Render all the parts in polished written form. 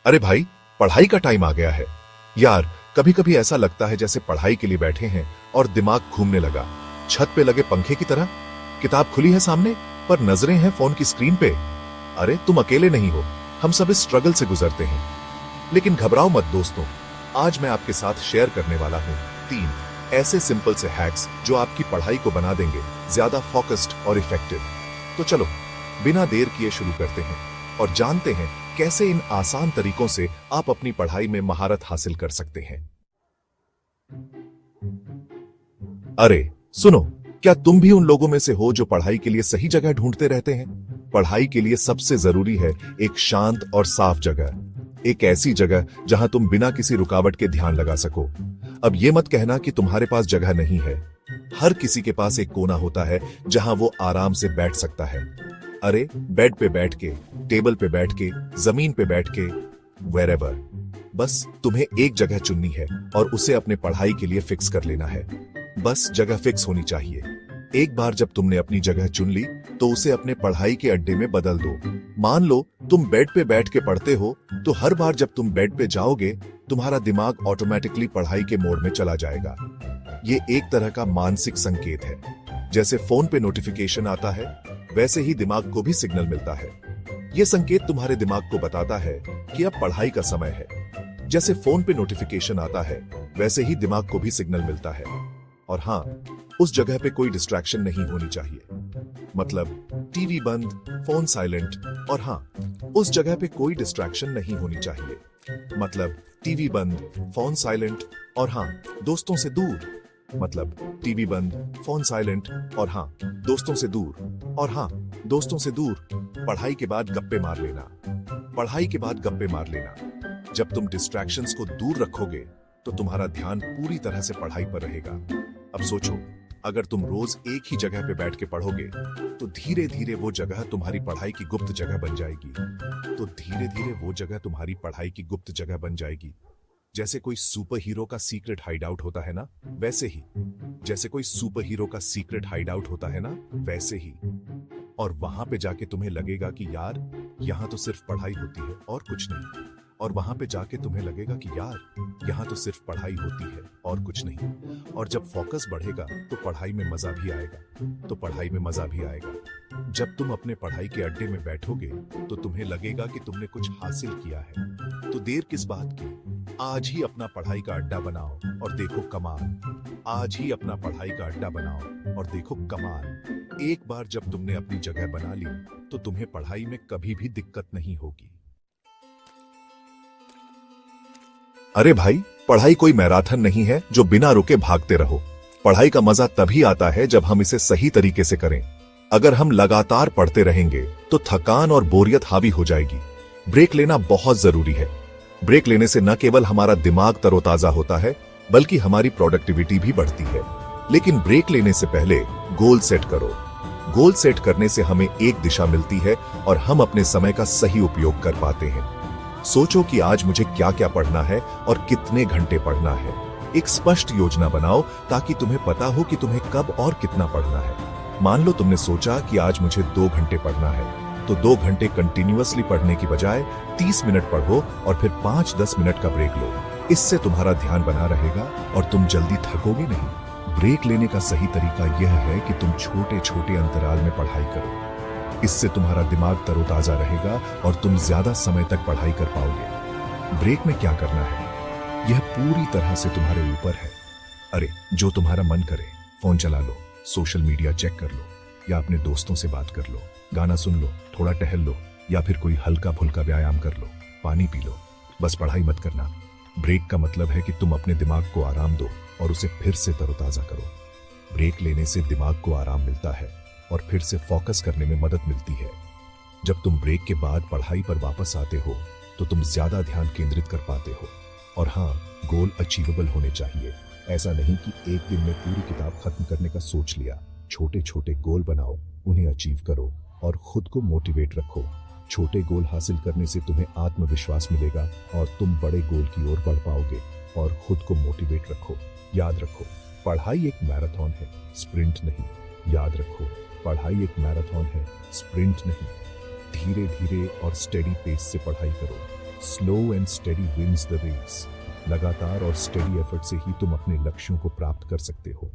अरे भाई, पढ़ाई का टाइम आ गया है यार। कभी कभी ऐसा लगता है जैसे पढ़ाई के लिए बैठे हैं और दिमाग घूमने लगा, छत पे लगे पंखे की तरह। किताब खुली है सामने, पर नजरें हैं फोन की स्क्रीन पे। अरे तुम अकेले नहीं हो, हम सब इस स्ट्रगल से गुजरते हैं। लेकिन घबराओ मत दोस्तों, आज मैं आपके साथ शेयर करने वाला हूं 3 ऐसे सिंपल से हैक्स जो आपकी पढ़ाई को बना देंगे ज्यादा फोकस्ड और इफेक्टिव। तो चलो बिना देर किए शुरू करते हैं और जानते हैं कैसे इन आसान तरीकों से आप अपनी पढ़ाई में महारत हासिल कर सकते हैं। अरे सुनो, क्या तुम भी उन लोगों में से हो जो पढ़ाई के लिए सही जगह ढूंढते रहते हैं? पढ़ाई के लिए सबसे जरूरी है एक शांत और साफ जगह, एक ऐसी जगह जहां तुम बिना किसी रुकावट के ध्यान लगा सको। अब ये मत कहना कि तुम्हारे पास जगह नहीं है। हर किसी के पास एक कोना होता है जहां वो आराम से बैठ सकता है। अरे बेड पे बैठ के, टेबल पे बैठ के, जमीन पे बैठ के, वेरेवर। बस तुम्हें एक जगह चुननी है और उसे अपने पढ़ाई के लिए फिक्स कर लेना है। बस जगह फिक्स होनी चाहिए। एक बार जब तुमने अपनी जगह चुन ली तो उसे अपने पढ़ाई के अड्डे में बदल दो। मान लो तुम बेड पे बैठ के पढ़ते हो, तो हर बार जब तुम बेड पे जाओगे तुम्हारा दिमाग ऑटोमेटिकली पढ़ाई के मोड में चला जाएगा। ये एक तरह का मानसिक संकेत है। जैसे फोन पे नोटिफिकेशन आता है, वैसे ही दिमाग को भी सिग्नल मिलता है। यह संकेत तुम्हारे दिमाग को बताता है कि अब पढ़ाई का समय है। जैसे फोन पे नोटिफिकेशन आता है, वैसे ही दिमाग को भी सिग्नल मिलता है। और हाँ, उस जगह पे कोई डिस्ट्रैक्शन नहीं होनी चाहिए। मतलब टीवी बंद, फोन साइलेंट। और हाँ, उस जगह पे कोई डिस्ट्रैक्शन नहीं होनी चाहिए। मतलब टीवी बंद, फोन साइलेंट। और हाँ, दोस्तों से दूर। मतलब टीवी बंद, फोन साइलेंट। और हाँ, दोस्तों से दूर। और हाँ, दोस्तों से दूर। पढ़ाई के बाद गप्पे मार लेना। पढ़ाई के बाद गप्पे मार लेना। जब तुम डिस्ट्रैक्शंस को दूर रखोगे तो तुम्हारा ध्यान पूरी तरह से पढ़ाई पर रहेगा। अब सोचो, अगर तुम रोज एक ही जगह पे बैठ के पढ़ोगे तो धीरे धीरे वो जगह तुम्हारी पढ़ाई की गुप्त जगह बन जाएगी। तो धीरे धीरे वो जगह तुम्हारी पढ़ाई की गुप्त जगह बन जाएगी। जैसे कोई सुपर हीरो का सीक्रेट हाइड आउट होता है ना, वैसे ही। जैसे कोई सुपर हीरो का सीक्रेट हाइड आउट होता है ना, वैसे ही। और वहां पे जाके तुम्हें लगेगा कि यार यहां तो सिर्फ पढ़ाई होती है और कुछ नहीं। और वहां पे जाके तुम्हें लगेगा कि यार यहां तो सिर्फ पढ़ाई होती है और कुछ नहीं। और जब फोकस बढ़ेगा तो पढ़ाई में मजा भी आएगा। तो पढ़ाई में मजा भी आएगा। जब तुम अपने पढ़ाई के अड्डे में बैठोगे तो तुम्हें लगेगा कि तुमने कुछ हासिल किया है। तो देर किस बात की? आज ही अपना पढ़ाई का अड्डा बनाओ और देखो कमाल। आज ही अपना पढ़ाई का अड्डा बनाओ और देखो कमाल। एक बार जब तुमने अपनी जगह बना ली तो तुम्हें पढ़ाई में कभी भी दिक्कत नहीं होगी। अरे भाई, पढ़ाई कोई मैराथन नहीं है जो बिना रुके भागते रहो। पढ़ाई का मजा तभी आता है जब हम इसे सही तरीके से करें। अगर हम लगातार पढ़ते रहेंगे तो थकान और बोरियत हावी हो जाएगी। ब्रेक लेना बहुत जरूरी है। ब्रेक लेने से न केवल हमारा दिमाग तरोताजा होता है, बल्कि हमारी प्रोडक्टिविटी भी बढ़ती है। लेकिन ब्रेक लेने से पहले गोल सेट करो। गोल सेट करने से हमें एक दिशा मिलती है और हम अपने समय का सही उपयोग कर पाते हैं। सोचो कि आज मुझे क्या क्या पढ़ना है और कितने घंटे पढ़ना है। एक स्पष्ट योजना बनाओ ताकि तुम्हें पता हो कि तुम्हें कब और कितना पढ़ना है। मान लो तुमने सोचा कि आज मुझे 2 घंटे पढ़ना है, तो 2 घंटे कंटिन्यूअसली पढ़ने की बजाय 30 मिनट पढ़ो और फिर 5-10 मिनट का ब्रेक लो। इससे तुम्हारा ध्यान बना रहेगा और तुम जल्दी थकोगे नहीं। ब्रेक लेने का सही तरीका यह है कि तुम छोटे छोटे अंतराल में पढ़ाई करो। इससे तुम्हारा दिमाग तरोताजा रहेगा और तुम ज्यादा समय तक पढ़ाई कर पाओगे। ब्रेक में क्या करना है, यह पूरी तरह से तुम्हारे ऊपर है। अरे जो तुम्हारा मन करे, फोन चला लो, सोशल मीडिया चेक कर लो, या अपने दोस्तों से बात कर लो, गाना सुन लो, थोड़ा टहल लो, या फिर कोई हल्का फुल्का व्यायाम कर लो, पानी पी लो। बस पढ़ाई मत करना। ब्रेक का मतलब है कि तुम अपने दिमाग को आराम दो और उसे फिर से तरोताजा करो। ब्रेक लेने से दिमाग को आराम मिलता है और फिर से फोकस करने में मदद मिलती है। जब तुम ब्रेक के बाद पढ़ाई पर वापस आते हो तो तुम ज्यादा ध्यान केंद्रित कर पाते हो। और हाँ, गोल अचीवेबल होने चाहिए। ऐसा नहीं कि एक दिन में पूरी किताब खत्म करने का सोच लिया। छोटे छोटे गोल बनाओ, उन्हें अचीव करो और खुद को मोटिवेट रखो। छोटे गोल हासिल करने से तुम्हें आत्मविश्वास मिलेगा और तुम बड़े गोल की ओर बढ़ पाओगे। और खुद को मोटिवेट रखो। याद रखो, पढ़ाई एक मैराथन है, स्प्रिंट नहीं। याद रखो, पढ़ाई एक मैराथन है, स्प्रिंट नहीं। धीरे धीरे और स्टेडी पेस से पढ़ाई करो। Slow and steady wins the race. लगातार और स्टेडी एफर्ट से ही तुम अपने लक्ष्यों को प्राप्त कर सकते हो।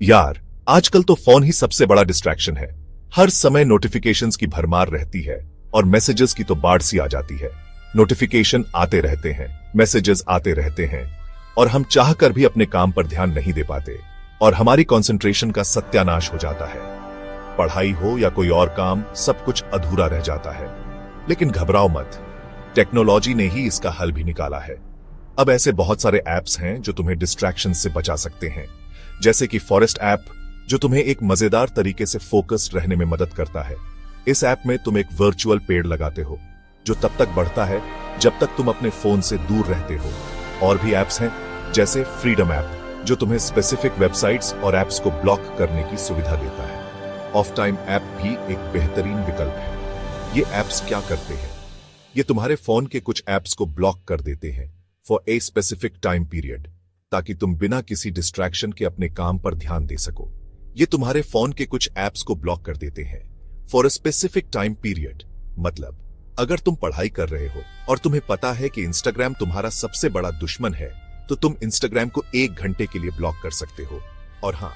यार, आजकल तो फोन ही सबसे बड़ा डिस्ट्रैक्शन है। हर समय नोटिफिकेशंस की भरमार रहती है और मैसेजेस की तो बाढ़ सी आ जाती है। नोटिफिकेशन आते रहते हैं, मैसेजेस आते रहते हैं और हम चाहकर भी अपने काम पर ध्यान नहीं दे पाते और हमारी कंसंट्रेशन का सत्यानाश हो जाता है। पढ़ाई हो या कोई और काम, सब कुछ अधूरा रह जाता है। लेकिन घबराओ मत, टेक्नोलॉजी ने ही इसका हल भी निकाला है। अब ऐसे बहुत सारे ऐप्स हैं जो तुम्हें डिस्ट्रैक्शन से बचा सकते हैं, जैसे कि फॉरेस्ट ऐप, जो तुम्हें एक मजेदार तरीके से फोकस्ड रहने में मदद करता है। इस ऐप में तुम एक वर्चुअल पेड़ लगाते हो जो तब तक बढ़ता है जब तक तुम अपने फोन से दूर रहते हो। और भी ऐप्स हैं जैसे फ्रीडम ऐप, जो तुम्हें स्पेसिफिक वेबसाइट्स और ऐप्स को ब्लॉक करने की सुविधा देता है। ऑफ टाइम ऐप भी एक बेहतरीन विकल्प है। ये ऐप्स क्या करते हैं? ये तुम्हारे फोन के कुछ ऐप्स को ब्लॉक कर देते हैं for a specific time period, ताकि तुम बिना किसी डिस्ट्रैक्शन के अपने काम पर ध्यान दे सको। ये तुम्हारे फोन के कुछ ऐप्स को ब्लॉक कर देते हैं for a specific time period. मतलब अगर तुम पढ़ाई कर रहे हो और तुम्हें पता है कि इंस्टाग्राम तुम्हारा सबसे बड़ा दुश्मन है, तो तुम इंस्टाग्राम को 1 घंटे के लिए ब्लॉक कर सकते हो। और हाँ,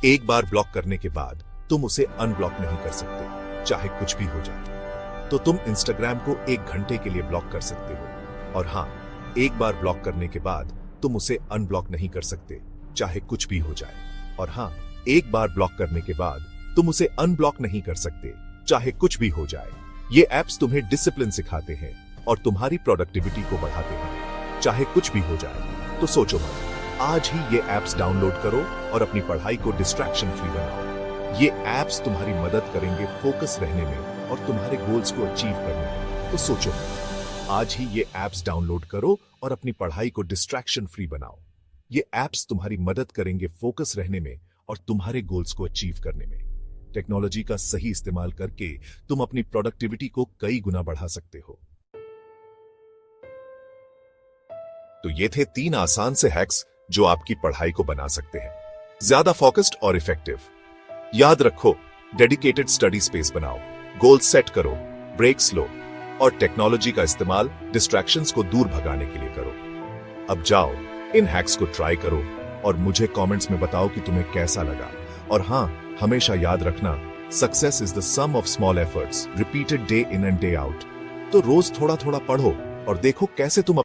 एक बार ब्लॉक करने के बाद तुम उसे अनब्लॉक नहीं कर सकते, चाहे कुछ भी हो जाए। तो तुम इंस्टाग्राम को 1 घंटे के लिए ब्लॉक कर सकते हो। और हाँ, एक बार ब्लॉक करने के बाद तुम उसे अनब्लॉक नहीं कर सकते, चाहे कुछ भी हो जाए। और हाँ, एक बार ब्लॉक करने के बाद तुम उसे अनब्लॉक नहीं कर सकते, चाहे कुछ भी हो जाए। ये ऐप्स तुम्हें डिसिप्लिन सिखाते हैं और तुम्हारी प्रोडक्टिविटी को बढ़ाते हैं, चाहे कुछ भी हो जाए। तो सोचो मत, आज ही ये ऐप्स डाउनलोड करो और अपनी पढ़ाई को डिस्ट्रैक्शन फ्री बनाओ। ये ऐप्स तुम्हारी मदद करेंगे फोकस रहने में और तुम्हारे गोल्स को अचीव करने में। तो सोचो, आज ही ये ऐप्स डाउनलोड करो और अपनी पढ़ाई को डिस्ट्रैक्शन फ्री बनाओ। ये ऐप्स तुम्हारी मदद करेंगे फोकस रहने में और तुम्हारे गोल्स को अचीव करने में। टेक्नोलॉजी का सही इस्तेमाल करके तुम अपनी प्रोडक्टिविटी को कई गुना बढ़ा सकते हो। तो ये थे 3 आसान से हैक्स जो आपकी पढ़ाई को बना सकते हैं ज्यादा फोकस्ड और इफेक्टिव। याद रखो, डेडिकेटेड स्टडी स्पेस बनाओ, गोल सेट करो, ब्रेक्स लो और टेक्नोलॉजी का इस्तेमाल डिस्ट्रैक्शंस को दूर भगाने के लिए करो। अब जाओ, इन हैक्स को ट्राई करो और मुझे कमेंट्स में बताओ कि तुम्हें कैसा लगा। और हाँ, हमेशा याद रखना, success is the sum of small efforts repeated day in and day out. तो रोज थोड़ा थोड़ा पढ़ो और देखो कैसे तुम